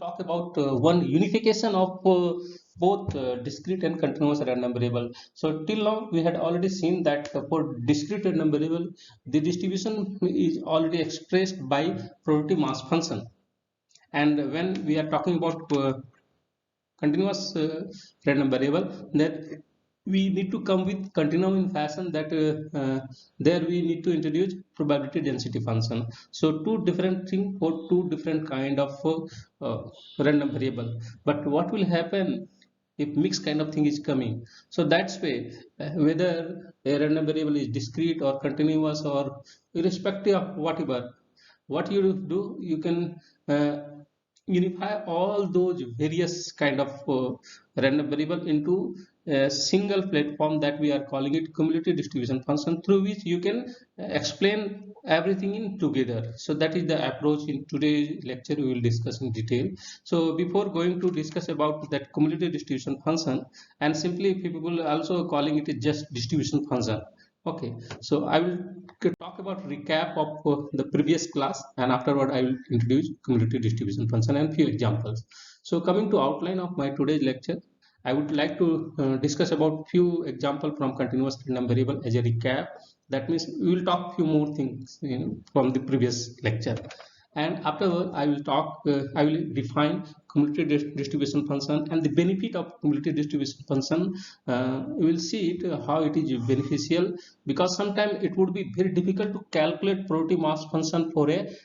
talk about one unification of both discrete and continuous random variable. So till now we had already seen that for discrete random variable, the distribution is already expressed by probability mass function. And when we are talking about continuous random variable, that we need to come with continuum in fashion that there we need to introduce probability density function. So two different thing for two different kind of random variable. But what will happen if mixed kind of thing is coming? So that's way whether a random variable is discrete or continuous or irrespective of whatever, what you do, you can unify all those various kind of random variable into a single platform that we are calling it cumulative distribution function, through which you can explain everything in together. So that is the approach in today's lecture we will discuss in detail. So before going to discuss about that cumulative distribution function, and simply people also calling it just distribution function. Okay, so I will talk about recap of the previous class, and afterward I will introduce cumulative distribution function and few examples. So coming to outline of my today's lecture, I would like to discuss about few example from continuous random variable as a recap. That means we will talk few more things from the previous lecture, and afterward I will define cumulative distribution function and the benefit of cumulative distribution function. We will see it how it is beneficial, because sometimes it would be very difficult to calculate probability mass function for a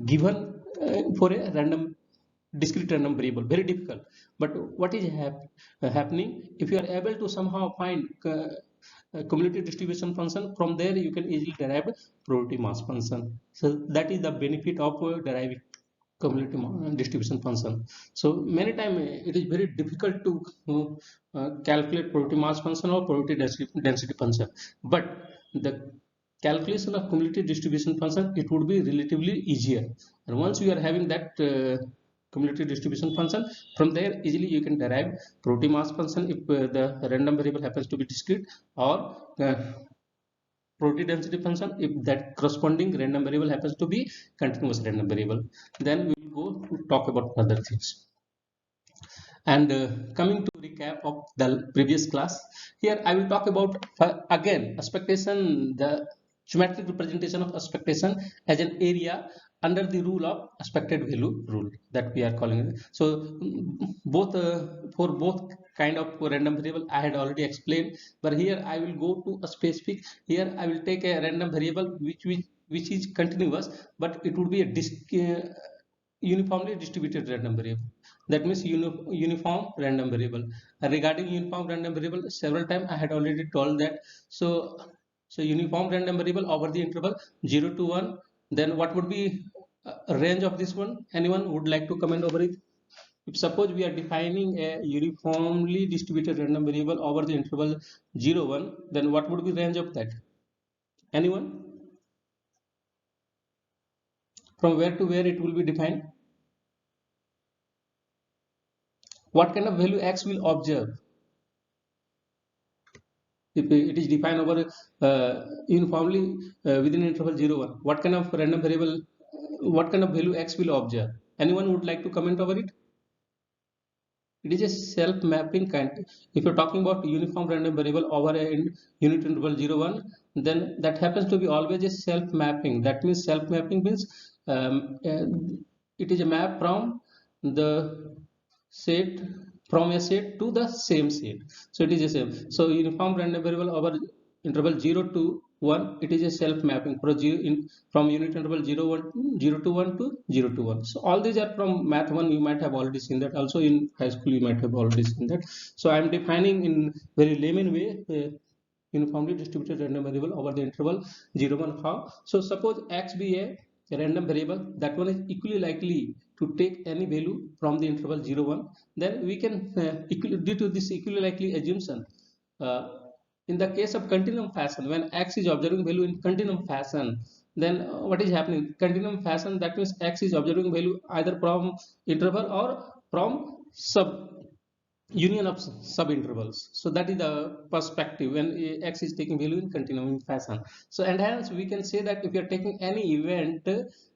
given for a random discrete random variable, very difficult. But what is happening, if you are able to somehow find cumulative distribution function, from there you can easily derive probability mass function. So that is the benefit of deriving cumulative distribution function. So many times it is very difficult to calculate probability mass function or probability density function, but the calculation of cumulative distribution function, it would be relatively easier. And once you are having that cumulative distribution function, from there easily you can derive probability mass function if the random variable happens to be discrete, or probability density function if that corresponding random variable happens to be continuous random variable. Then we will go to talk about other things. And coming to recap of the previous class, here I will talk about again expectation, the geometric representation of expectation as an area under the rule of expected value rule that we are calling it. So both for both kind of random variable I had already explained, but here I will go to a specific. Here I will take a random variable which is continuous, but it would be a uniformly distributed random variable. That means uniform random variable. Regarding uniform random variable, several times I had already told that. So uniform random variable over the interval 0 to 1, then what would be a range of this one? Anyone would like to comment over it? If suppose we are defining a uniformly distributed random variable over the interval 0 1, then what would be range of that? Anyone? From where to where it will be defined? What kind of value x will observe if it is defined over uniformly within interval 0 1? What kind of random variable, what kind of value x will observe? Anyone would like to comment over it? It is a self-mapping kind. If you're talking about uniform random variable over a unit interval 0 1, then that happens to be always a self-mapping. That means self-mapping means it is a map from the set, from a set to the same set. So it is the same. So uniform random variable over interval 0 to 1, it is a self mapping for from unit interval 0 1 0 to 1 to 0 to 1. So all these are from math 1. You might have already seen that. Also in high school you might have already seen that. So I am defining in very layman way uniformly distributed random variable over the interval 0 1. How? So suppose x be a random variable, that one is equally likely to take any value from the interval 0 1, then we can due to this equally likely assumption, uh, in the case of continuum fashion, when x is observing value in continuum fashion, then what is happening? Continuum fashion, that means x is observing value either from interval or from sub union of sub intervals. So that is the perspective when x is taking value in continuum fashion. So and hence we can say that if you are taking any event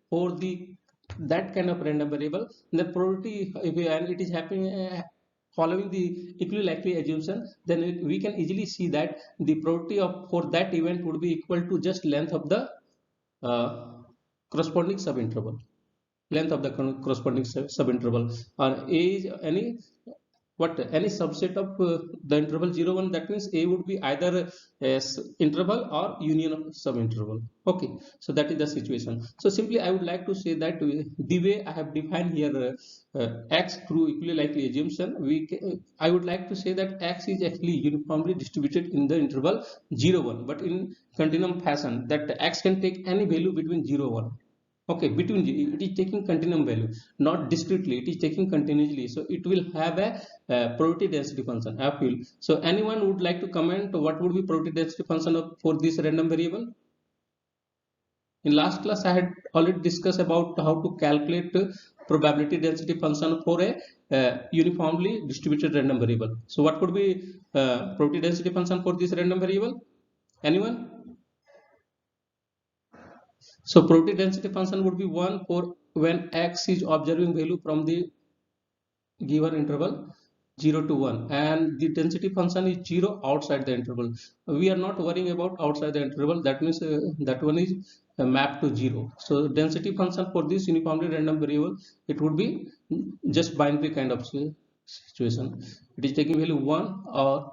for the that kind of random variable, the probability, if and it is happening following the equally likely assumption, then we can easily see that the probability of for that event would be equal to just length of the corresponding subinterval, length of the corresponding subinterval, or a is any subset of the interval 0 1. That means a would be either a interval or union of subinterval. Okay, so that is the situation. So simply I would like to say that the way I have defined here x through equally likely assumption, I would like to say that x is actually uniformly distributed in the interval 0 1, but in continuum fashion, that x can take any value between 0 1. Okay, between it is taking continuum value, not discretely, it is taking continuously, so it will have a probability density function appeal. So anyone would like to comment what would be probability density function for this random variable? In last class I had already discussed about how to calculate probability density function for a uniformly distributed random variable. So what could be probability density function for this random variable? Anyone? So probability density function would be 1 for when x is observing value from the given interval 0 to 1, and the density function is 0 outside the interval. We are not worrying about outside the interval, that means that one is mapped to 0. So density function for this uniformly random variable, it would be just binary kind of situation. It is taking value 1 or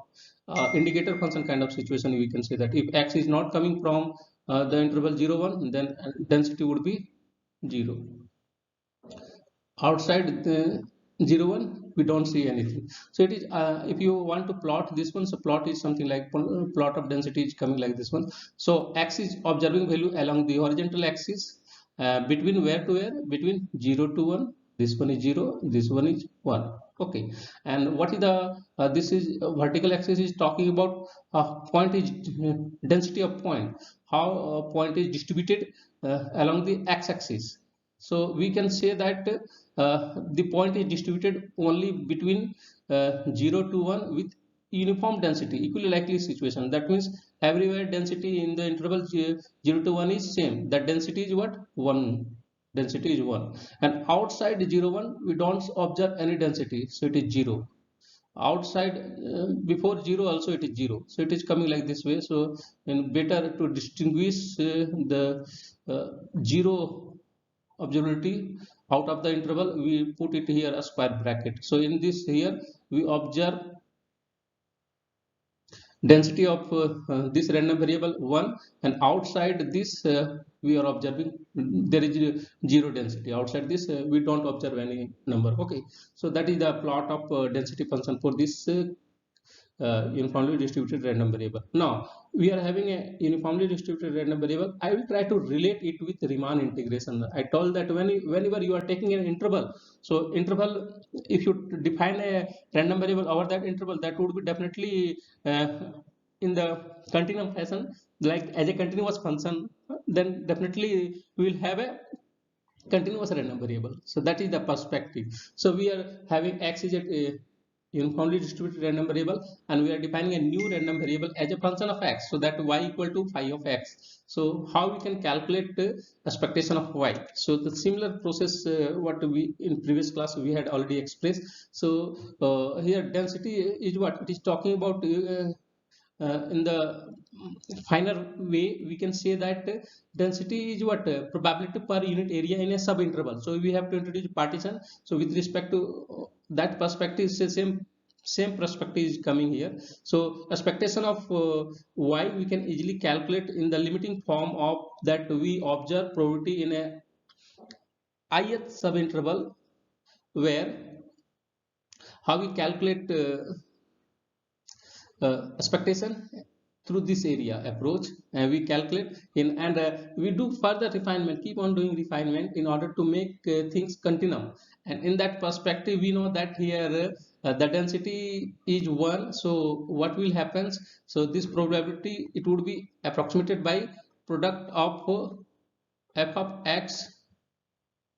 indicator function kind of situation. We can say that if x is not coming from the interval 0 1, then density would be 0. Outside the 0 1, we don't see anything. So it is if you want to plot this one, so plot is something like plot of density is coming like this one. So x is observing value along the horizontal axis between where to where, between 0 to 1. This one is 0, this one is 1. Okay, and what is the this is vertical axis is talking about point is density of point, how point is distributed along the x-axis. So we can say that the point is distributed only between 0 to 1 with uniform density, equally likely situation. That means everywhere density in the interval 0 to 1 is same. That density is what? 1. Density is 1. And outside 0 1, we don't observe any density, so it is 0. Outside before 0 also it is 0, so it is coming like this way. So in better to distinguish the 0 observability out of the interval, we put it here a square bracket. So in this here we observe density of this random variable 1, and outside this we are observing there is 0 density. Outside this we don't observe any number. Okay, so that is the plot of density function for this uniformly distributed random variable. Now we are having a uniformly distributed random variable. I will try to relate it with Riemann integration. I told that whenever you are taking an interval, so interval, if you define a random variable over that interval, that would be definitely in the continuum fashion, like as a continuous function, then definitely we will have a continuous random variable. So that is the perspective. So we are having x is a uniformly distributed random variable, and we are defining a new random variable as a function of x, so that y equal to phi of x. So how we can calculate expectation of y? So the similar process what we in previous class we had already expressed. So here density is what it is talking about. In the finer way, we can say that density is what probability per unit area in a subinterval. So we have to introduce partition. So with respect to that perspective, same perspective is coming here. So expectation of y we can easily calculate in the limiting form of that we observe probability in a ith subinterval, where how we calculate expectation through this area approach, and we calculate in, and we do further refinement, keep on doing refinement in order to make things continuum. And in that perspective, we know that here the density is 1. So what will happen? So this probability, it would be approximated by product of f of x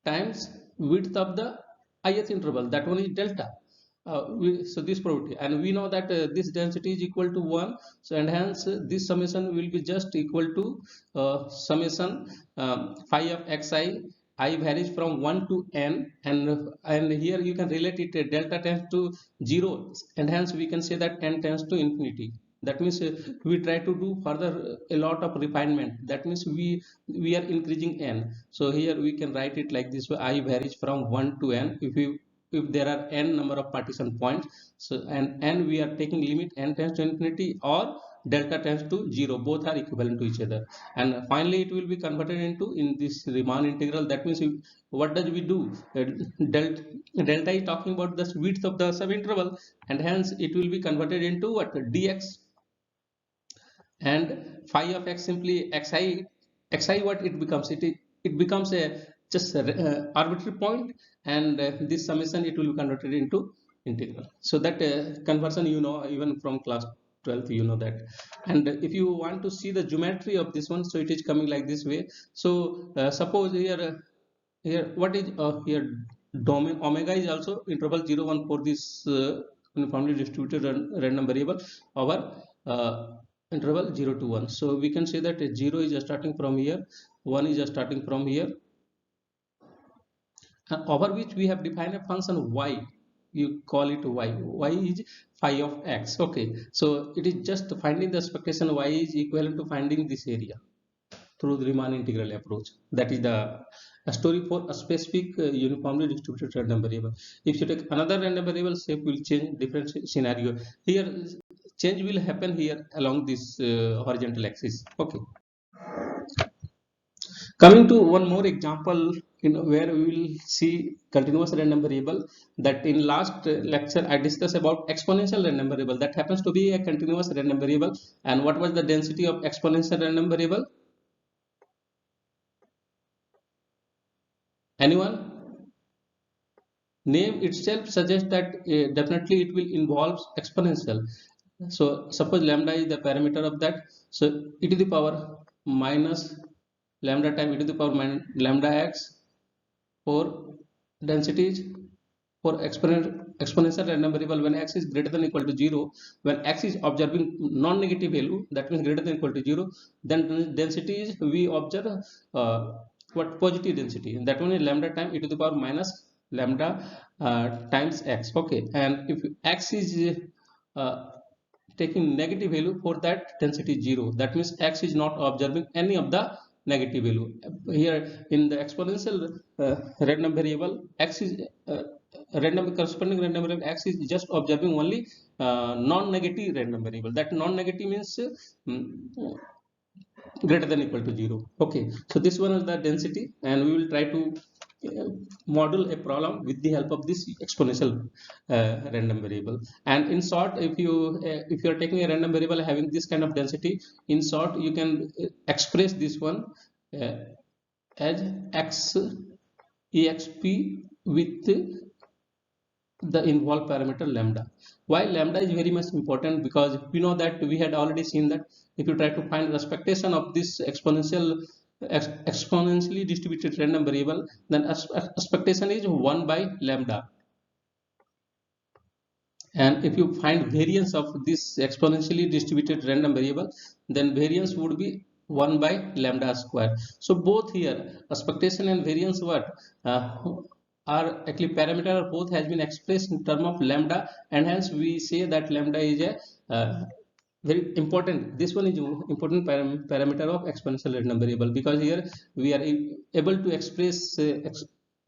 times width of the ith interval, that one is delta. So this probability, and we know that this density is equal to 1. So and hence this summation will be just equal to summation phi of xi I varies from 1 to n, and here you can relate it, delta tends to 0, and hence we can say that n tends to infinity. That means we try to do further a lot of refinement. That means we are increasing n. So here we can write it like this way: I varies from 1 to n. If there are n number of partition points, so and we are taking limit n tends to infinity or delta tends to 0, both are equivalent to each other, and finally it will be converted into in this Riemann integral. That means what does we do? Delta is talking about the width of the subinterval, and hence it will be converted into what? Dx, and phi of x simply xi what it becomes? It becomes a just a, arbitrary point, and this summation it will be converted into integral. So that conversion, even from class 12th, that. And if you want to see the geometry of this one, so it is coming like this way. So suppose here what is here domain omega is also interval 0 1 for this uniformly distributed random variable over uh, interval 0 to 1. So we can say that 0 is starting from here, 1 is starting from here, over which we have defined a function y. You call it y is phi of x. Okay, so it is just finding the expectation y is equivalent to finding this area through the Riemann integral approach. That is the a story for a specific uniformly distributed random variable. If you take another random variable, shape will change, different scenario. Here change will happen here along this horizontal axis. Okay. Coming to one more example, where we will see continuous random variable. That in last lecture I discussed about exponential random variable. That happens to be a continuous random variable. And what was the density of exponential random variable? Anyone? Name itself suggests that definitely it will involve exponential. So suppose lambda is the parameter of that. So e to the power minus lambda time e to the power minus lambda x for densities for exponential random variable when x is greater than or equal to 0. When x is observing non-negative value, that means greater than or equal to 0, then density is we observe uh, what positive density, that one is lambda time e to the power minus lambda times x. Okay, and if x is uh, taking negative value, for that density is 0. That means x is not observing any of the negative value. Here in the exponential random variable, x is corresponding random variable x is just observing only non-negative random variable. That non-negative means greater than or equal to 0. Okay, so this one is the density, and we will try to model a problem with the help of this exponential random variable. And in short, if you are taking a random variable having this kind of density, in short you can express this one uh, as x exp with the involved parameter lambda. Why lambda is very much important? Because we know that we had already seen that if you try to find the expectation of this exponentially distributed random variable, then expectation is 1 by lambda. And if you find variance of this exponentially distributed random variable, then variance would be 1 by lambda square. So both here expectation and variance are actually parameter, both has been expressed in term of lambda, and hence we say that lambda is a very important. This one is important parameter of exponential random variable, because here we are able to express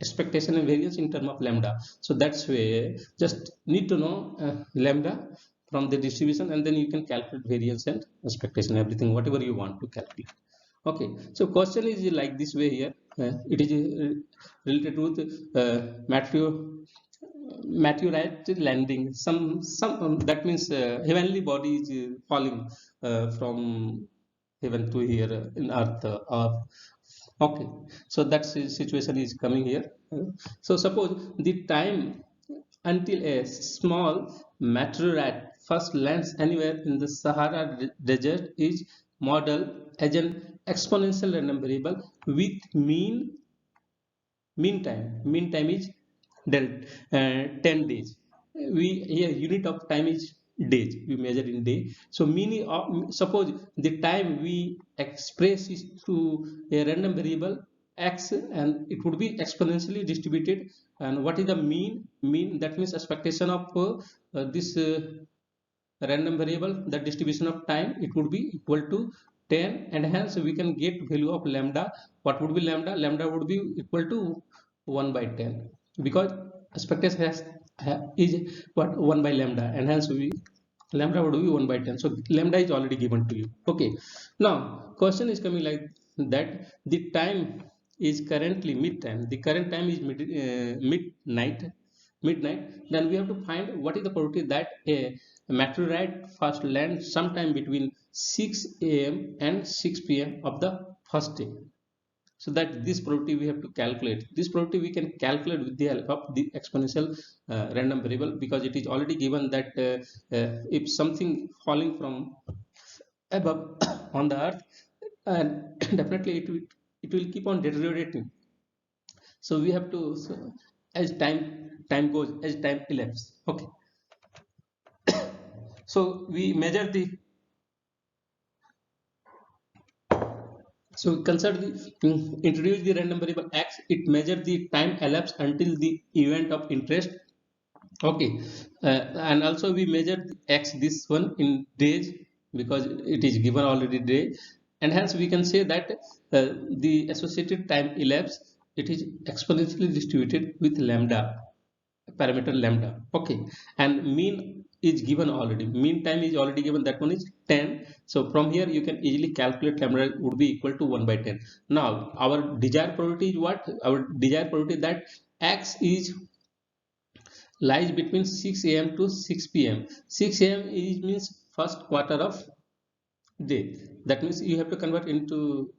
expectation and variance in term of lambda. So that's way just need to know lambda from the distribution, and then you can calculate variance and expectation, everything whatever you want to calculate. Okay, so question is like this way here. It is related with meteorite landing. Some that means heavenly body is falling from heaven to here in earth. Okay, so that situation is coming here. So suppose the time until a small meteorite first lands anywhere in the Sahara desert is modeled as an exponential random variable with mean time is 10 days. We here unit of time is days, we measure in day. So suppose the time we express is through a random variable x, and it would be exponentially distributed. And what is the mean? That means expectation of this random variable, the distribution of time, it would be equal to 10, and hence we can get value of lambda. What would be lambda? Lambda would be equal to 1 by 10, because expectation is what, 1 by lambda, and hence we lambda would be 1 by 10. So lambda is already given to you. Okay, now question is coming like that: the time is currently midtime, the current time is midnight. Then we have to find what is the probability that a meteorite first lands sometime between 6 a.m. and 6 p.m. of the first day. So that this probability we have to calculate. This probability we can calculate with the help of the exponential random variable, because it is already given that if something falling from above on the earth, and definitely it will keep on deteriorating. So we have to, so as time goes, as time elapses. Okay, so we measure the, so consider the, introduce the random variable x. It measures the time elapsed until the event of interest. Okay, and also we measure x, this one, in days, because it is given already day, and hence we can say that the associated time elapsed, it is exponentially distributed with lambda, parameter lambda. Okay, and mean is given already, mean time is already given, that one is 10. So from here you can easily calculate lambda would be equal to 1 by 10. Now our desired probability is what? Our desired probability that x is lies between 6 a.m. to 6 p.m. 6 a.m. is means first quarter of day, that means you have to convert into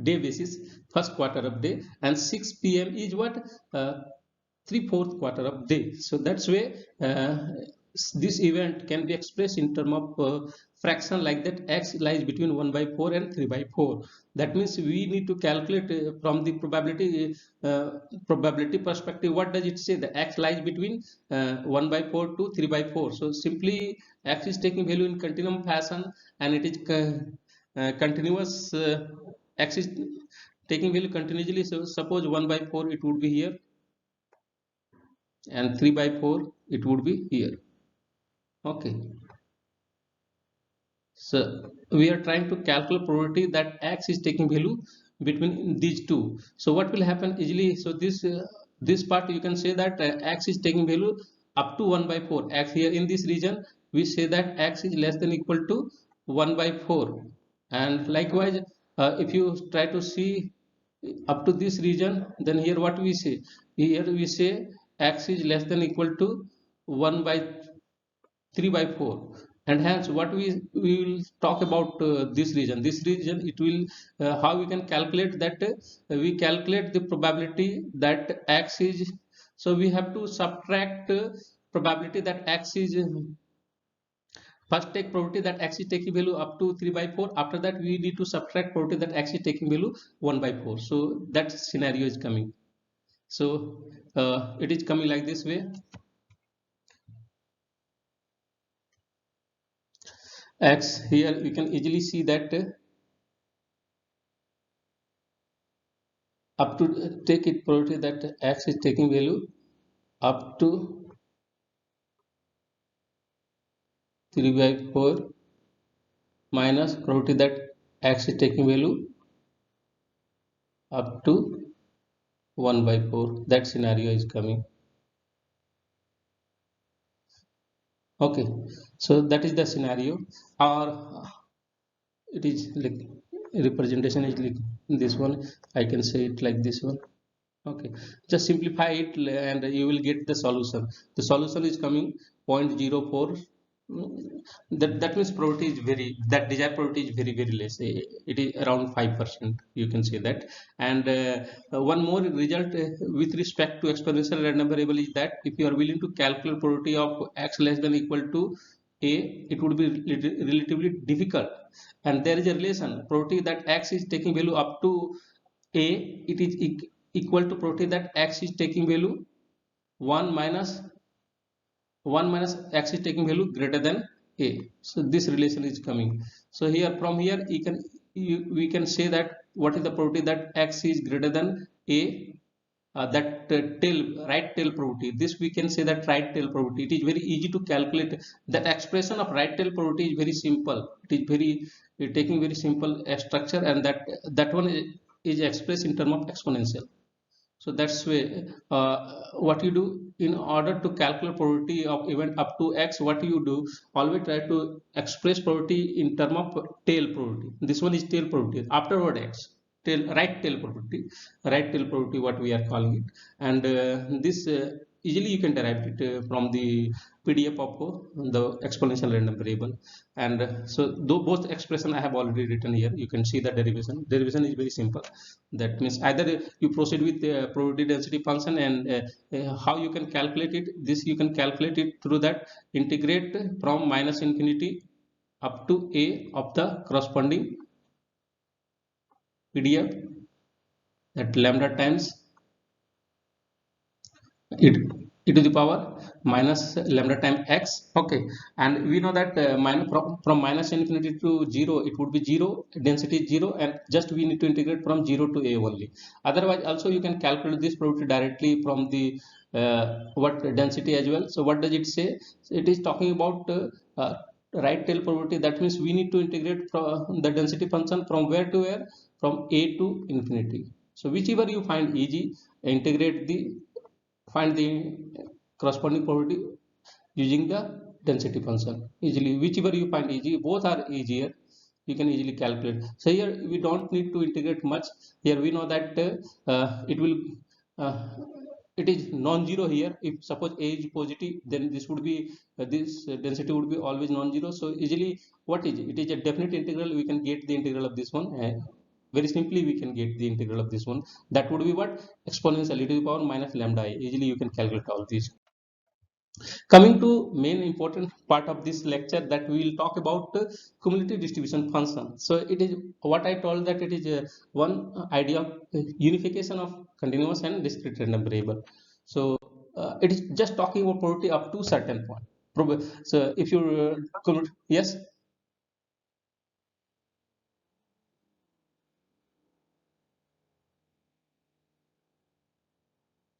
day basis, first quarter of day, and 6 p.m. is what, 3/4 quarter of day. So that's way this event can be expressed in term of fraction like that: x lies between 1 by 4 and 3 by 4. That means we need to calculate from the probability perspective. What does it say? The x lies between 1 by 4 to 3 by 4. So simply x is taking value in continuum fashion, and it is continuous. X is taking value continuously. So suppose 1 by 4 it would be here, and 3 by 4 it would be here. Okay, so we are trying to calculate probability that x is taking value between these two. So what will happen easily? So this part you can say that x is taking value up to 1 by 4. X here in this region we say that x is less than equal to 1 by 4, and likewise if you try to see up to this region, then here what we say? Here we say x is less than equal to 1 by 3 by 4, and hence what we will talk about this region it will how we can calculate that we calculate the probability that x is, so we have to subtract probability that x is, first take probability that x is taking value up to 3 by 4. After that we need to subtract probability that x is taking value 1 by 4. So that scenario is coming. So it is coming like this way: x, here you can easily see that up to take it probability that x is taking value up to 3 by 4 minus probability that x is taking value up to 1 by 4. That scenario is coming. Okay, so that is the scenario, or it is like representation is like this one. I can say it like this one. Okay, just simplify it and you will get the solution. The solution is coming 0.04. That means probability is very, that desired probability is very less. It is around 5%, you can say that. And one more result with respect to exponential random variable is that if you are willing to calculate probability of x less than equal to a, it would be relatively difficult. And there is a relation: probability that x is taking value up to a, it is equal to probability that x is taking value 1 minus x is taking value greater than a. So this relation is coming. So here, from here we can say that what is the probability that x is greater than a, that right tail probability. This we can say that right tail probability. It is very easy to calculate. That expression of right tail probability is very simple. It is very taking very simple structure, and that one is expressed in terms of exponential. So that's way what you do in order to calculate probability of event up to x. What you do, always try to express probability in term of tail probability. This one is tail probability afterward x, tail, right tail probability what we are calling it. And this easily you can derive it from the PDF of the exponential random variable. And so though both expression I have already written here, you can see the derivation is very simple. That means either you proceed with the probability density function, and how you can calculate it, this you can calculate it through that integrate from minus infinity up to a of the corresponding PDF, that lambda times it e to the power minus lambda time x. Okay, and we know that from minus infinity to 0 it would be 0, density is 0, and just we need to integrate from 0 to a only. Otherwise also you can calculate this probability directly from the what density as well. So what does it say? It is talking about right tail probability. That means we need to integrate from the density function from where to where, from a to infinity. So whichever you find easy, integrate the find the corresponding probability using the density function easily. Whichever you find easy, both are easier, you can easily calculate. So here we don't need to integrate much. Here we know that it will uh, it is non-zero here. If suppose a is positive, then this would be this density would be always non-zero. So easily what is it? It is a definite integral. We can get the integral of this one, very simply we can get the integral of this one. That would be what? Exponential e to the power minus lambda I. Easily you can calculate all these. Coming to main important part of this lecture, that we will talk about cumulative distribution function. So it is what I told, that it is one idea of unification of continuous and discrete random variable. So it is just talking about probability up to certain point. So if you yes.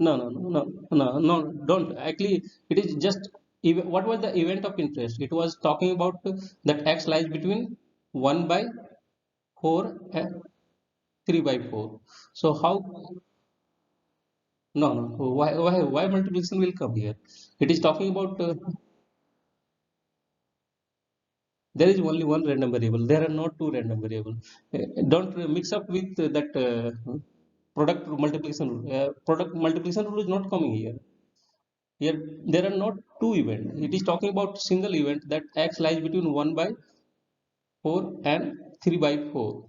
No, no, no, no, no, no, don't. Actually, it is just what was the event of interest? It was talking about that x lies between 1 by 4 and 3 by 4. So how? No, no. Why multiplication will come here? It is talking about there is only one random variable. There are not two random variables. Don't mix up with that product multiplication rule. Product multiplication rule is not coming here. Here there are not two events. It is talking about single event, that x lies between 1 by 4 and 3 by 4.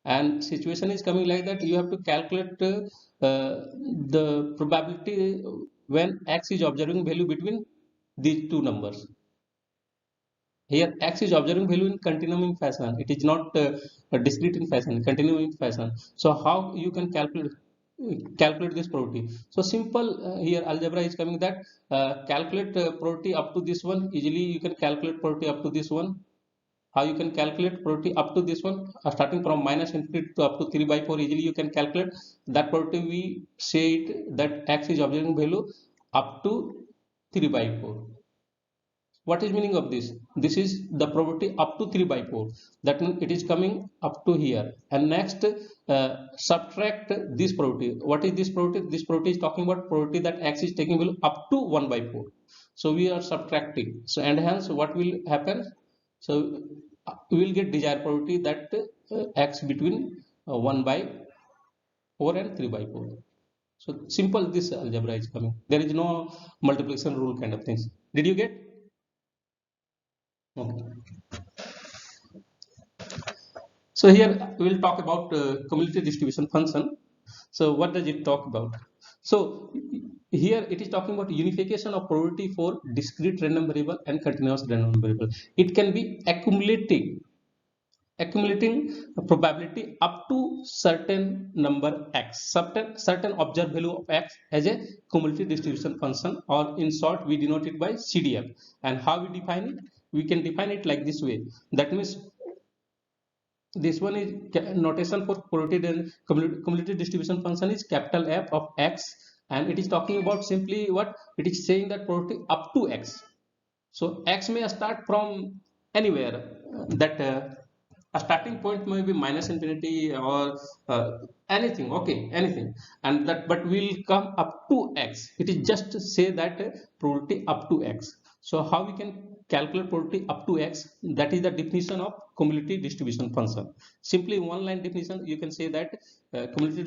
And situation is coming like that. You have to calculate the probability when x is observing value between these two numbers. Here x is observing value in continuing fashion. It is not discrete in fashion, continuing fashion. So how you can calculate this probability? So simple, here algebra is coming, that calculate probability up to this one. Easily you can calculate probability up to this one. How you can calculate probability up to this one? Starting from minus infinity to up to 3 by 4, easily you can calculate that probability. We say it that x is observing value up to 3 by 4. What is meaning of this? This is the probability up to 3 by 4. That means it is coming up to here. And next subtract this probability. What is this probability? This probability is talking about probability that x is taking value up to 1 by 4. So we are subtracting. So and hence what will happen? So we will get desired probability that x between 1 by 4 and 3 by 4. So simple, this algebra is coming. There is no multiplication rule kind of things. Did you get? Okay. So here we will talk about cumulative distribution function. So what does it talk about? So here it is talking about unification of probability for discrete random variable and continuous random variable. It can be accumulating probability up to certain number x, certain observed value of x as a cumulative distribution function, or in short we denote it by CDF. And how we define it? We can define it like this way. That means this one is notation for probability, then cumulative distribution function is capital F of x, and it is talking about simply what it is saying, that probability up to x. So x may start from anywhere, that a starting point may be minus infinity or anything, okay, anything, and that, but will come up to x. It is just to say that probability up to x. So how we can calculate probability up to x? That is the definition of cumulative distribution function. Simply one line definition, you can say that cumulative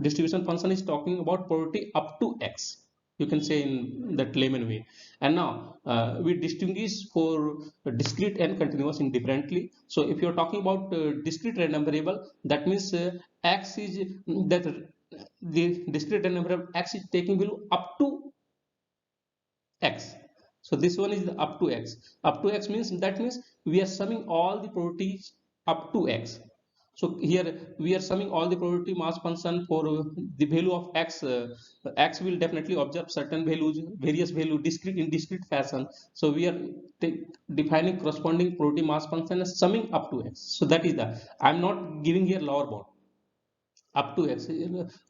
distribution function is talking about probability up to x. You can say in that layman way. And now we distinguish for discrete and continuous indifferently. So if you're talking about discrete random variable, that means x is that the discrete random variable x is taking value up to x. So this one is the up to x. Up to x means, that means we are summing all the probabilities up to x. So here we are summing all the probability mass function for the value of x. X will definitely observe certain values, various value discrete in discrete fashion. So we are defining corresponding probability mass function as summing up to x. So that is the, I'm not giving here lower bound. Up to x,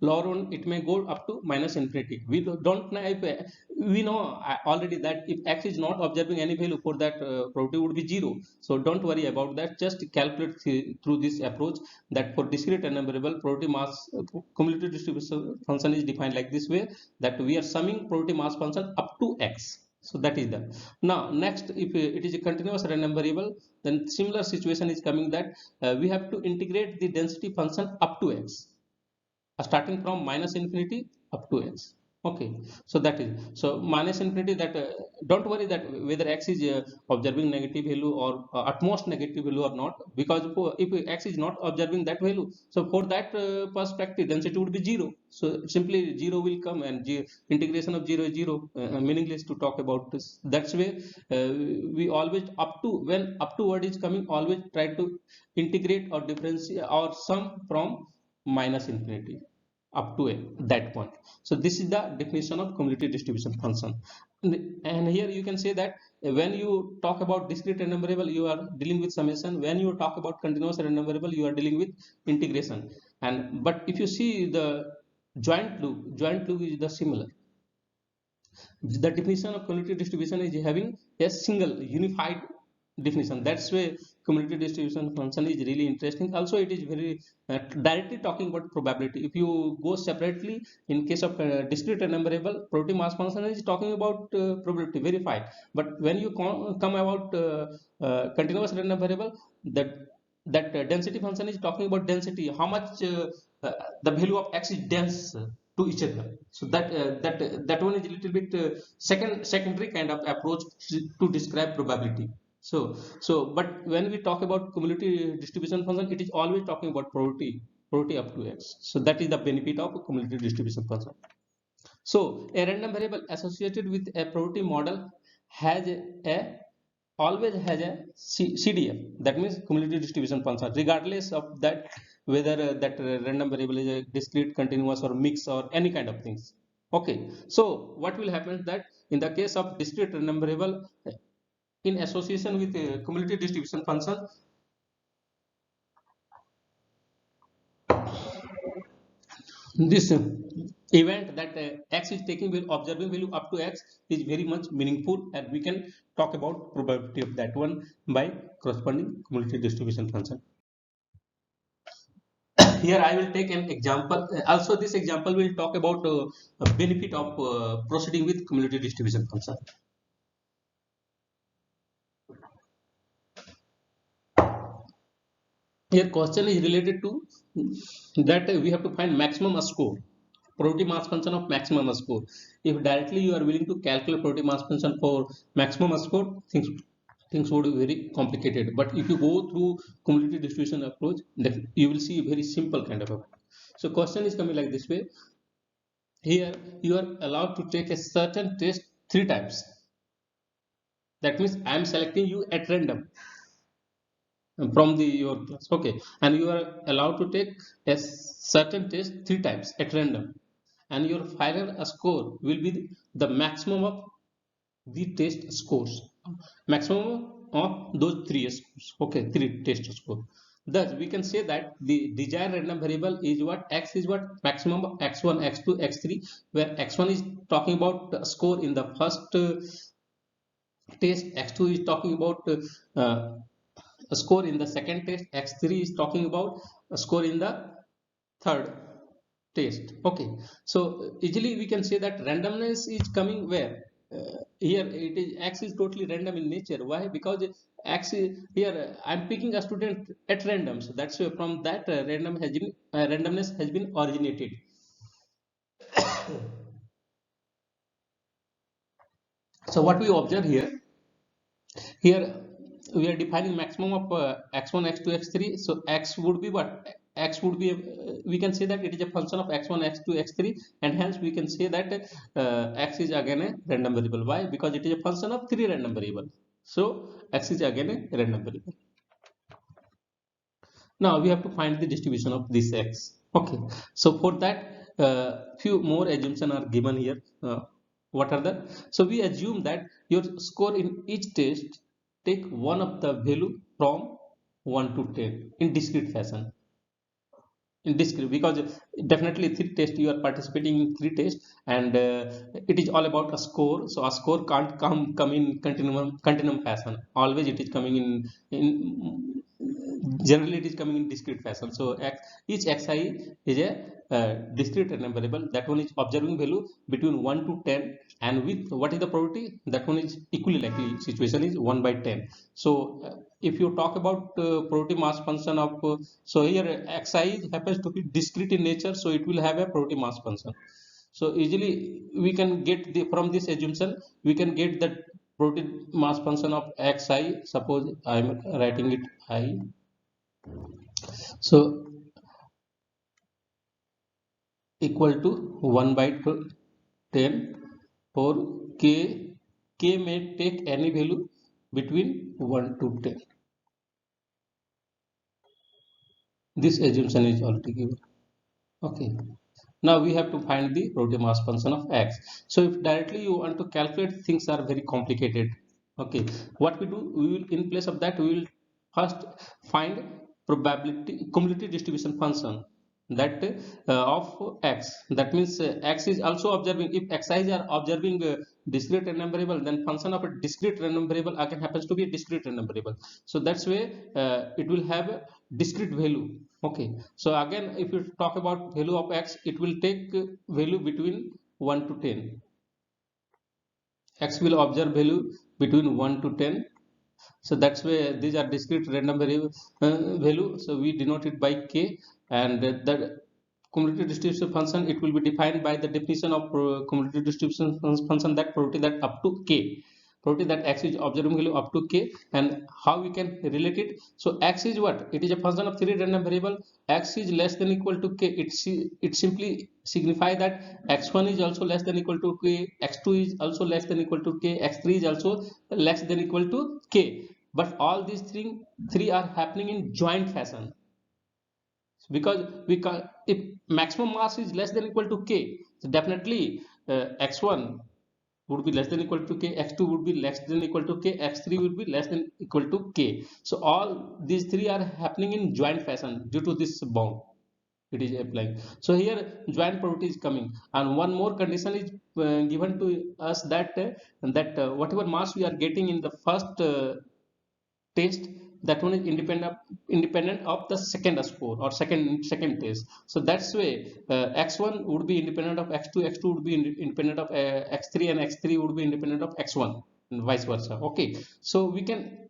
lower one it may go up to minus infinity. We don't know if we know already that if x is not observing any value, for that probability would be 0. So don't worry about that, just calculate through this approach, that for discrete and variable probability mass cumulative distribution function is defined like this way, that we are summing probability mass function up to x. So that is the. Now next, if it is a continuous random variable, then similar situation is coming, that we have to integrate the density function up to x, starting from minus infinity up to x. Okay, so that is, so minus infinity, that don't worry that whether x is observing negative value or at most negative value or not, because if x is not observing that value, so for that perspective density would be 0. So simply 0 will come, and integration of 0 is 0, meaningless to talk about this. That's way we always, up to, when up to word is coming, always try to integrate or differentiate or sum from minus infinity up to that point. So this is the definition of cumulative distribution function. And here you can say that when you talk about discrete random variable, you are dealing with summation. When you talk about continuous random variable, you are dealing with integration. And but if you see the joint loop is the similar. The definition of cumulative distribution is having a single unified definition. That's why cumulative distribution function is really interesting. Also it is very directly talking about probability. If you go separately, in case of discrete random variable, probability mass function is talking about probability verified. But when you come about continuous random variable, that density function is talking about density, how much the value of x is dense to each other. So that one is a little bit secondary kind of approach to describe probability. So but when we talk about cumulative distribution function, it is always talking about probability up to x. So that is the benefit of cumulative distribution function. So a random variable associated with a probability model has a always has a CDF, that means cumulative distribution function, regardless of that whether that random variable is a discrete, continuous, or mix, or any kind of things. Okay, so what will happen that in the case of discrete random variable in association with a cumulative distribution function, this event that x is taking observing value up to x is very much meaningful, and we can talk about probability of that one by corresponding cumulative distribution function. Here I will take an example. Also this example will talk about a benefit of proceeding with cumulative distribution function. Here question is related to that we have to find maximum score, probability mass function of maximum score. If directly you are willing to calculate probability mass function for maximum score, things would be very complicated. But if you go through cumulative distribution approach, you will see a very simple kind of approach. So question is coming like this way. Here you are allowed to take a certain test 3 times. That means I am selecting you at random from your class. Okay, and you are allowed to take a certain test 3 times at random, and your final score will be the maximum of the test scores, maximum of those 3 scores. Okay, 3 test scores. Thus, we can say that the desired random variable is what? X is what? Maximum of x1, x2, x3, where x1 is talking about score in the first test, x2 is talking about a score in the second test, x3 is talking about a score in the third test. Okay, so easily we can say that randomness is coming where? Here it is, x is totally random in nature. Why? Because x is here, I'm picking a student at random, so that's why from that randomness has been originated. So what we observe here we are defining maximum of x1, x2, x3. So x would be what? X would be we can say that it is a function of x1, x2, x3, and hence we can say that x is again a random variable. Why? Because it is a function of three random variable. So x is again a random variable. Now we have to find the distribution of this x. Okay, so for that few more assumptions are given here. What are the? So we assume that your score in each test take one of the value from 1 to 10 in discrete fashion. In discrete, because definitely three tests, you are participating in three tests, and it is all about a score. So a score can't come in continuum fashion. Always it is coming in generally it is coming in discrete fashion. So each xi is a discrete random variable. That one is observing value between 1 to 10, and with what is the probability? That one is equally likely situation is 1 by 10. So if you talk about probability mass function of so here xi happens to be discrete in nature, so it will have a probability mass function. So easily we can get the, from this assumption we can get the probability mass function of xi. Suppose I am writing it I. So equal to 1 by 10 for k may take any value between 1 to 10. This assumption is already given. Okay, now we have to find the probability mass function of x. So if directly you want to calculate, things are very complicated. Okay, what we do, we will in place of that we will first find probability cumulative distribution function that of x. That means x is also observing. If xi are observing discrete random variable, then function of a discrete random variable again happens to be a discrete random variable. So that's way it will have a discrete value. Okay, so again if you talk about value of x, it will take value between 1 to 10. X will observe value between 1 to 10. So that's why these are discrete random value. So we denote it by k, and the cumulative distribution function, it will be defined by the definition of cumulative distribution function, that probability that up to k, probability that x is observing value up to k. And how we can relate it? So x is what? It is a function of three random variable. X is less than equal to k. It simply signify that x1 is also less than equal to k, x2 is also less than equal to k, x3 is also less than equal to k. But all these three are happening in joint fashion, because we can, if maximum mass is less than equal to k, so definitely x1 would be less than equal to k, x2 would be less than equal to k, x3 would be less than equal to k. So all these three are happening in joint fashion due to this bound it is applying. So here joint probability is coming, and one more condition is given to us, that whatever mass we are getting in the first test, that one is independent of the second score or second test. So that's way x1 would be independent of x2, x2 would be independent of x3, and x3 would be independent of x1, and vice versa. Okay, so we can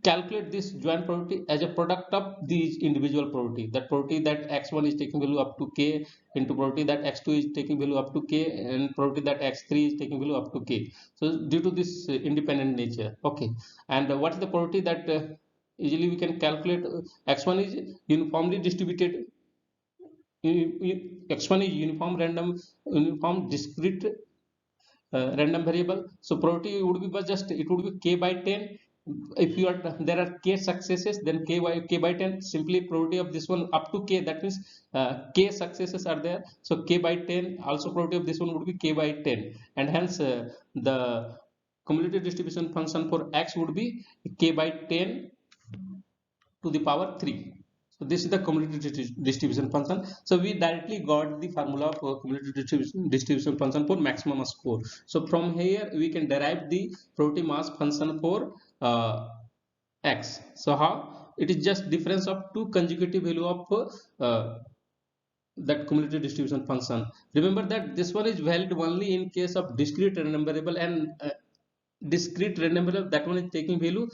calculate this joint probability as a product of these individual probability, that probability that x1 is taking value up to k into probability that x2 is taking value up to k, and probability that x3 is taking value up to k. So due to this independent nature. Okay, and what is the probability that easily we can calculate? X1 is uniformly distributed, x1 is uniform discrete random variable. So probability would be just, it would be k by 10. If you are, there are k successes, then k by 10, simply probability of this one up to k, that means k successes are there, so k by 10, also probability of this one would be k by 10, and hence the cumulative distribution function for x would be k by 10 to the power 3. So this is the cumulative distribution function. So we directly got the formula of cumulative distribution function for maximum score. So from here we can derive the probability mass function for x. So how? It is just difference of two consecutive value of that cumulative distribution function. Remember that this one is valid only in case of discrete random variable, and discrete random variable, that one is taking value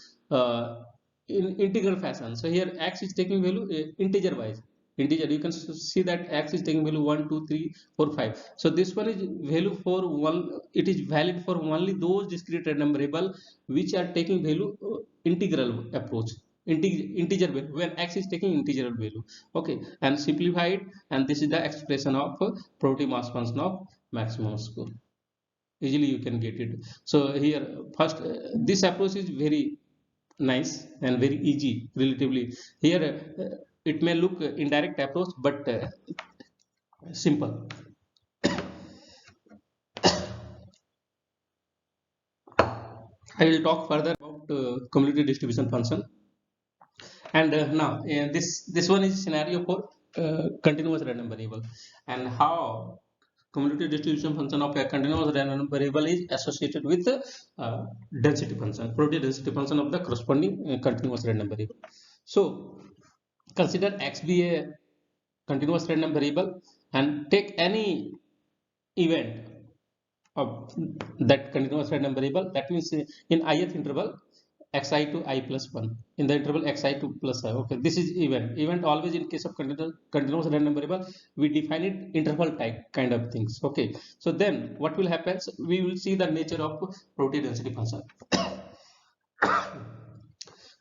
in integral fashion. So here x is taking value integer wise. Integer, you can see that x is taking value 1 2 3 4 5. So this one is value for one, it is valid for only those discrete random variable which are taking value integral approach, integer value, when x is taking integer value. Okay, and simplify it, and this is the expression of probability mass function of maximum score. Easily you can get it. So here first this approach is very nice and very easy relatively. Here it may look indirect approach, but simple. I will talk further about cumulative distribution function. And now this one is scenario for continuous random variable, and how cumulative distribution function of a continuous random variable is associated with density function, probability density function of the corresponding continuous random variable. So consider x be a continuous random variable, and take any event of that continuous random variable, that means in ith interval xi to I plus 1, in the interval xi to plus I. Okay, this is event always in case of continuous random variable we define it interval type kind of things. Okay, so then what will happen, so we will see the nature of probability density function.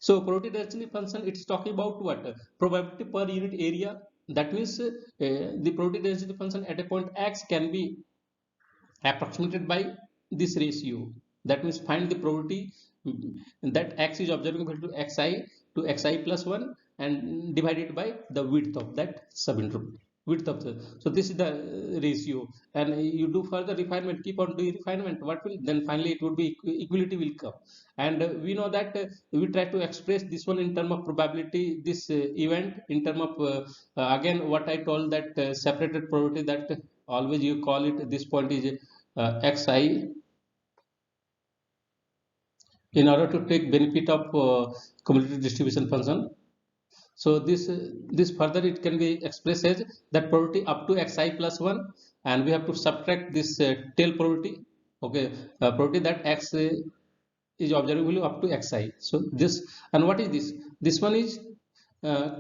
So probability density function, it's talking about what? Probability per unit area. That means the probability density function at a point x can be approximated by this ratio. That means find the probability that x is observing value to xi plus 1 and divided by the width of that subinterval, width of the, so this is the ratio, and you do further refinement, keep on doing refinement, what will then finally it would be equality will come. And we know that we try to express this one in term of probability, this event in term of again what I told, that separated probability, that always you call it, this point is xi, in order to take benefit of cumulative distribution function. So this further it can be expressed as that probability up to xi plus 1, and we have to subtract this tail probability. Okay, probability that x is observing value up to xi. So this, and what is this? This one is uh,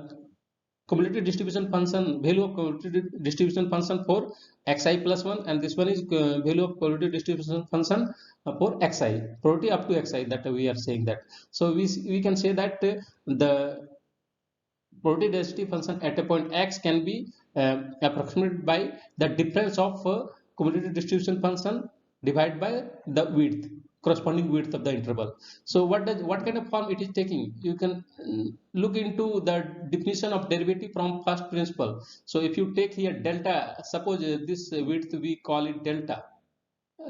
cumulative distribution function, value of cumulative distribution function for xi plus 1, and this one is value of cumulative distribution function for xi, probability up to xi, that we are saying that. So we can say that the probability density function at a point x can be approximated by the difference of cumulative distribution function divided by the width, corresponding width of the interval. So what kind of form it is taking, you can look into the definition of derivative from first principle. So if you take here delta, suppose this width we call it delta,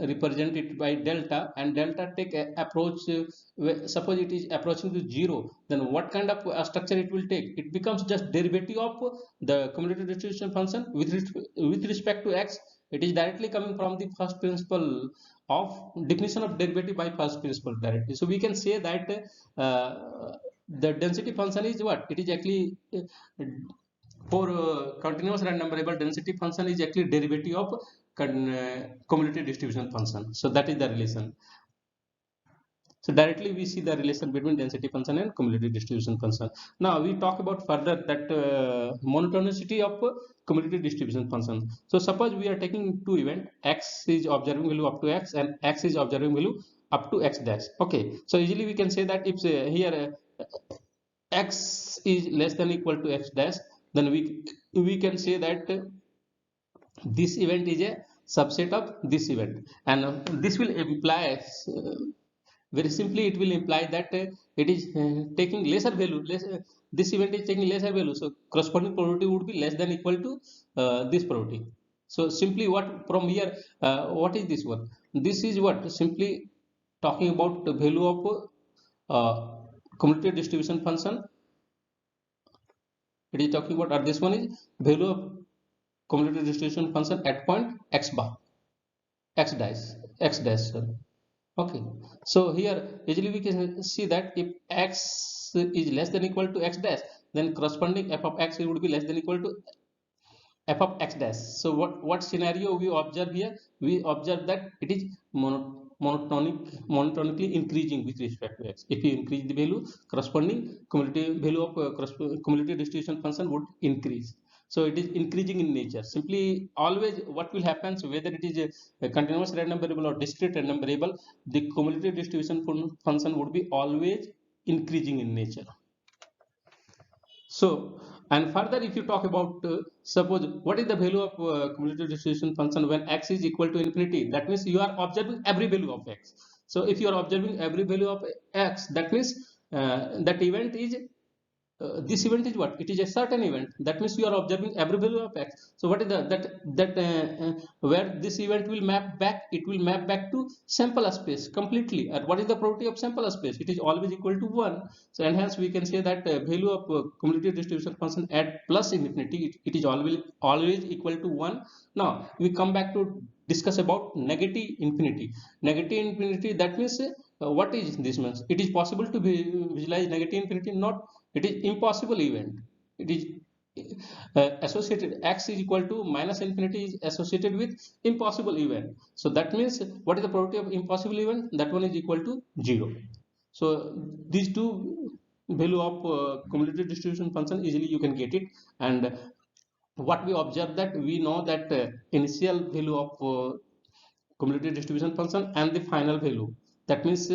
represent it by delta, and delta take a approach suppose it is approaching to 0, then what kind of structure it will take? It becomes just derivative of the cumulative distribution function with respect to x. It is directly coming from the first principle of definition of derivative by first principle directly. So we can say that the density function is what? It is actually for continuous random variable, density function is actually derivative of cumulative distribution function. So that is the relation. So directly we see the relation between density function and cumulative distribution function. Now we talk about further that monotonicity of cumulative distribution function. So suppose we are taking two event, x is observing value up to x and x is observing value up to x dash. Okay, so easily we can say that if here x is less than equal to x dash, then we can say that this event is a subset of this event, and this will imply very simply it will imply that it is taking lesser value, this event is taking lesser value, so corresponding probability would be less than equal to this probability. So simply what from here what is this one? This is what simply talking about the value of cumulative distribution function It is talking about, or this one is value of cumulative distribution function at point x bar, x dash. Sorry. Okay, so here easily we can see that if x is less than equal to x dash, then corresponding f of x would be less than equal to f of x dash. So what scenario we observe here? We observe that it is monotonically increasing with respect to x. If you increase the value, corresponding cumulative value of cumulative distribution function would increase. So it is increasing in nature. Simply always what will happen, so whether it is a continuous random variable or discrete random variable, the cumulative distribution function would be always increasing in nature. So, and further, if you talk about, suppose, what is the value of cumulative distribution function when x is equal to infinity? That means you are observing every value of x. So, if you are observing every value of x, that means that event is this event is what? It is a certain event. That means you are observing every value of x. So what is where this event will map back? It will map back to sample space completely. And what is the property of sample space? It is always equal to 1. So and hence we can say that value of cumulative distribution function at plus infinity, it is always equal to 1. Now we come back to discuss about negative infinity. Negative infinity, that means what is this means? It is possible to visualize negative infinity? Not. It is impossible event. It is associated, x is equal to minus infinity is associated with impossible event. So that means what is the property of impossible event? That one is equal to 0. So these two value of cumulative distribution function, easily you can get it. And what we observe, that we know that initial value of cumulative distribution function and the final value, that means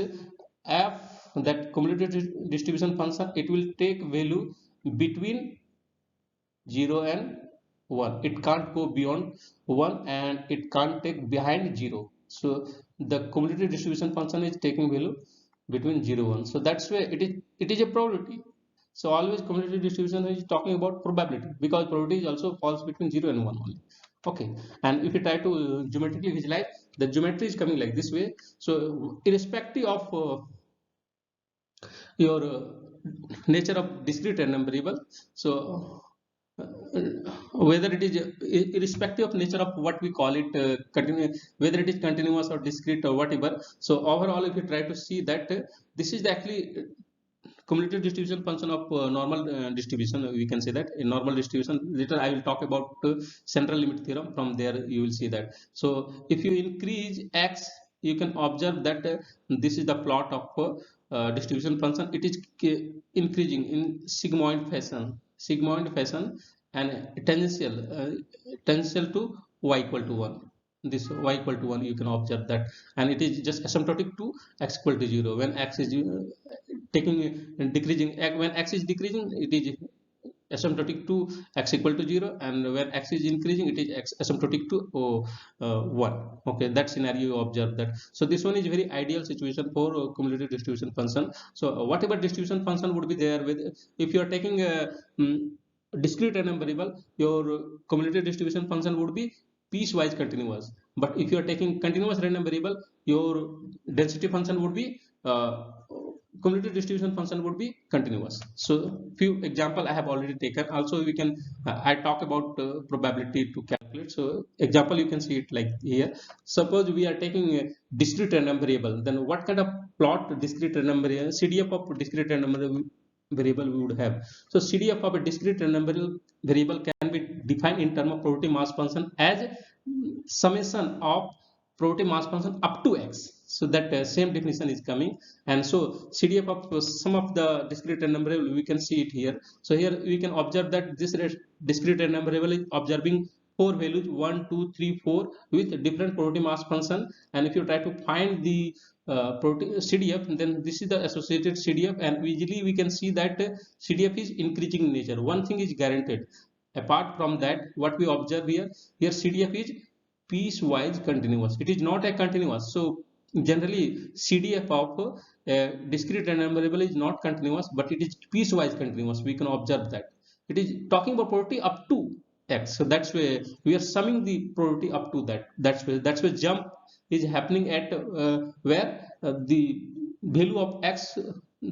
f that cumulative distribution function, it will take value between 0 and 1. It can't go beyond 1 and it can't take behind 0. So the cumulative distribution function is taking value between 0 and 1. So that's why it is a probability. So always cumulative distribution is talking about probability, because probability also falls between 0 and 1 only. Okay, and if you try to geometrically visualize, the geometry is coming like this way. So irrespective of your nature of discrete random variable, so whether it is irrespective of nature of what we call it, whether it is continuous or discrete or whatever. So overall, if you try to see that this is the actually cumulative distribution function of normal distribution, we can say that in normal distribution. Later I will talk about central limit theorem. From there you will see that. So if you increase x, you can observe that this is the plot of distribution function. It is increasing in sigmoid fashion and tangential to y equal to 1. This y equal to 1, you can observe that, and it is just asymptotic to x equal to 0. When x is taking decreasing, when x is decreasing, it is asymptotic to x equal to 0, and when x is increasing, it is asymptotic to 1. Okay, that scenario you observe that. So this one is very ideal situation for cumulative distribution function. So whatever distribution function would be there, with if you are taking a discrete random variable, your cumulative distribution function would be piecewise continuous. But if you are taking continuous random variable, your density function would be cumulative distribution function would be continuous. So few example I have already taken. Also we can I talk about probability to calculate. So example, you can see it like here. Suppose we are taking a discrete random variable, then what kind of plot discrete random variable, CDF of discrete random variable we would have. So CDF of a discrete random variable can be defined in terms of probability mass function as summation of probability mass function up to x. So that same definition is coming, and so CDF of some of the discrete random variable, we can see it here. So here we can observe that this discrete random variable is observing 4 values 1, 2, 3, 4 with different probability mass function. And if you try to find the CDF, then this is the associated CDF, and usually we can see that CDF is increasing in nature. One thing is guaranteed. Apart from that, what we observe here CDF is piecewise continuous. It is not a continuous. So generally CDF of a discrete random variable is not continuous, but it is piecewise continuous. We can observe that it is talking about probability up to x. So that's where we are summing the probability up to that. That's where jump is happening at where the value of x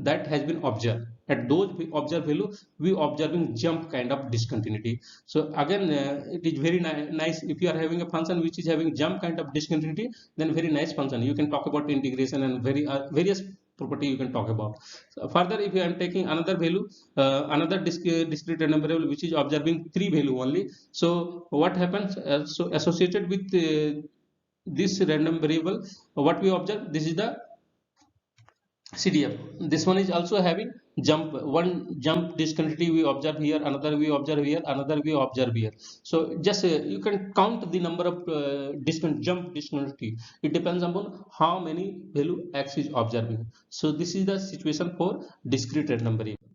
that has been observed. At those observed value, we observing jump kind of discontinuity. So again, it is very nice if you are having a function which is having jump kind of discontinuity, then very nice function. You can talk about integration and various property you can talk about. So further, if I am taking another value, another discrete random variable which is observing 3 value only. So what happens? So associated with this random variable, what we observe, this is the CDF. This one is also having jump, one jump discontinuity we observe here, another we observe here, another we observe here. So just you can count the number of jump discontinuity. It depends upon how many value X is observing. So this is the situation for discrete random variable.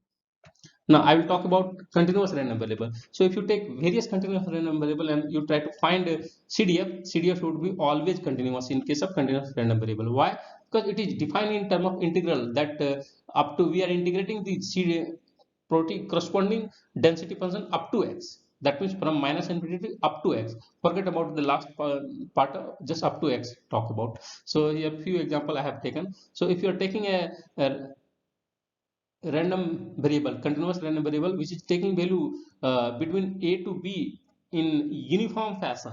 Now I will talk about continuous random variable. So if you take various continuous random variable and you try to find CDF would be always continuous in case of continuous random variable. Why? Because it is defined in term of integral that up to we are integrating the protein corresponding density function up to x. That means from minus infinity up to x. Forget about the last part, just up to x talk about. So here few example I have taken. So if you are taking a random variable, continuous random variable, which is taking value between a to b in uniform fashion.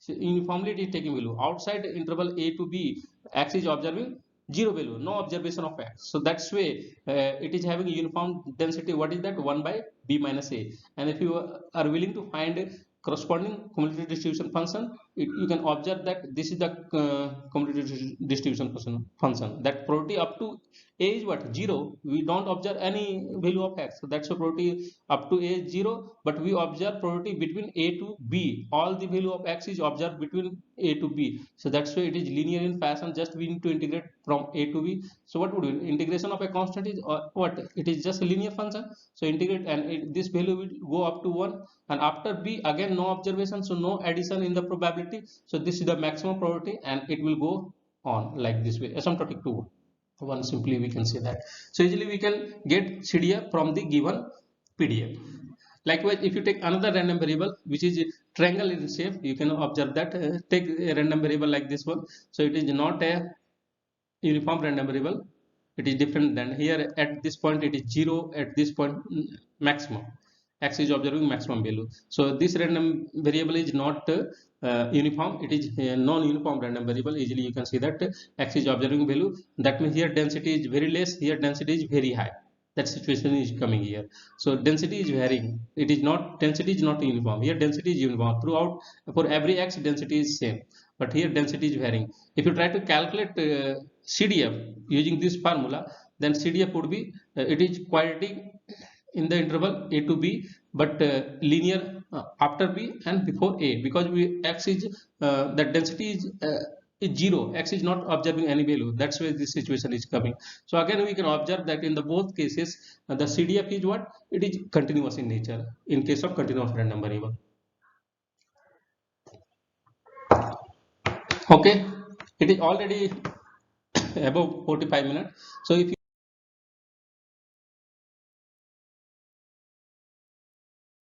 So uniformly it is taking value outside interval a to b. X is observing 0 value, no observation of x. So that's way it is having uniform density. What is that? 1 by b minus a. And if you are willing to find corresponding cumulative distribution function, you can observe that this is the cumulative distribution function. That probability up to a is what? 0. We don't observe any value of x. So that's the probability up to a is 0, but we observe probability between a to b. All the value of x is observed between a to b. So that's why it is linear in fashion. Just we need to integrate from a to b. So what would be integration of a constant is what? It is just a linear function. So integrate and this value will go up to 1, and after b again no observation, so no addition in the probability. So this is the maximum probability and it will go on like this way, asymptotic to 1. Simply we can say that. So easily we can get CDF from the given PDF. Likewise, if you take another random variable which is triangle in shape, you can observe that take a random variable like this one. So it is not a uniform random variable. It is different than here. At this point it is 0, at this point maximum. X is observing maximum value. So this random variable is not uniform. It is a non-uniform random variable. Easily you can see that X is observing value. That means here density is very less, here density is very high. That situation is coming here. So density is varying. It is not, density is not uniform. Here density is uniform throughout. For every X density is same, but here density is varying. If you try to calculate CDF using this formula, then CDF would be it is quadratic in the interval a to b, but linear after b and before a, because we x is the density is 0. X is not observing any value. That's where this situation is coming. So again we can observe that in the both cases the CDF is what? It is continuous in nature in case of continuous random variable. Okay, it is already above 45 minutes. So if you